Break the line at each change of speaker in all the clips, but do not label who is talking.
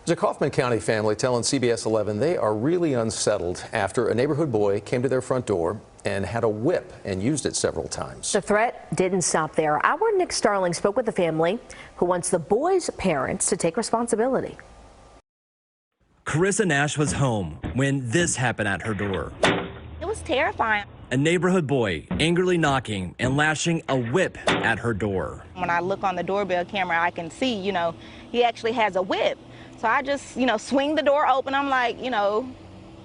There's a Kaufman County family telling CBS 11 they are really unsettled after a neighborhood boy came to their front door and had a whip and used it several times.
The threat didn't stop there. Our Nick Starling spoke with the family who wants the boy's parents to take responsibility.
Carissa Nash was home when this happened at her door.
It was terrifying.
A neighborhood boy angrily knocking and lashing a whip at her door.
When I look on the doorbell camera, I can see, he actually has a whip. So I just, swing the door open. I'm like,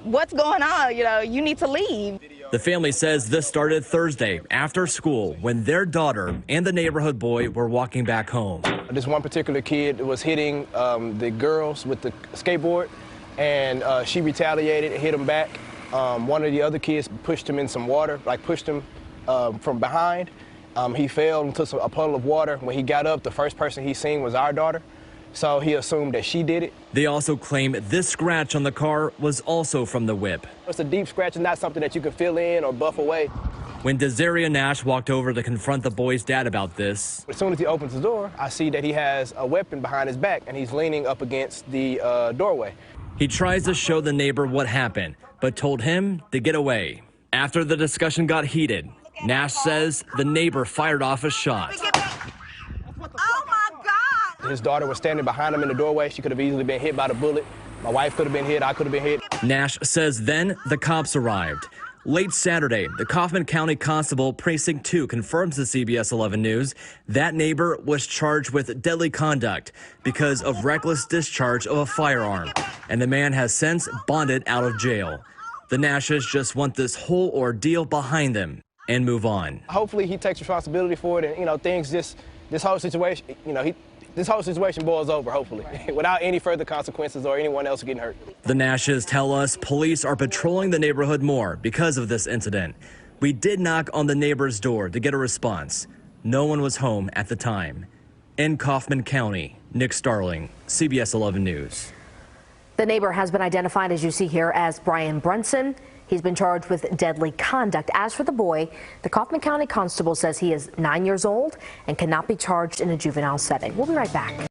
what's going on? You need to leave.
The family says this started Thursday after school when their daughter and the neighborhood boy were walking back home.
This one particular kid was hitting the girls with the skateboard, and she retaliated and hit him back. One of the other kids pushed him in some water, pushed him from behind. He fell into a puddle of water. When he got up, the first person he seen was our daughter. So he assumed that she did it.
They also claim this scratch on the car was also from the whip.
It's a deep scratch and not something that you can fill in or buff away.
When Desiree Nash walked over to confront the boy's dad about this,
as soon as he opens the door, I see that he has a weapon behind his back and he's leaning up against the doorway.
He tries to show the neighbor what happened, but told him to get away. After the discussion got heated, Nash says the neighbor fired off a shot.
His daughter was standing behind him in the doorway. She could have easily been hit by the bullet. My wife could have been hit. I could have been hit.
Nash says then the cops arrived. Late Saturday, the Kaufman County Constable Precinct 2 confirms to CBS 11 News that neighbor was charged with deadly conduct because of reckless discharge of a firearm, and the man has since bonded out of jail. The Nashes just want this whole ordeal behind them and move on.
Hopefully he takes responsibility for it, and this whole situation, this whole situation boils over, hopefully, without any further consequences or anyone else getting hurt.
The Nashes tell us police are patrolling the neighborhood more because of this incident. We did knock on the neighbor's door to get a response. No one was home at the time. In Kaufman County, Nick Starling, CBS 11 News.
The neighbor has been identified, as you see here, as Brian Brunson. He's been charged with deadly conduct. As for the boy, the Kaufman County Constable says he is 9 years old and cannot be charged in a juvenile setting. We'll be right back.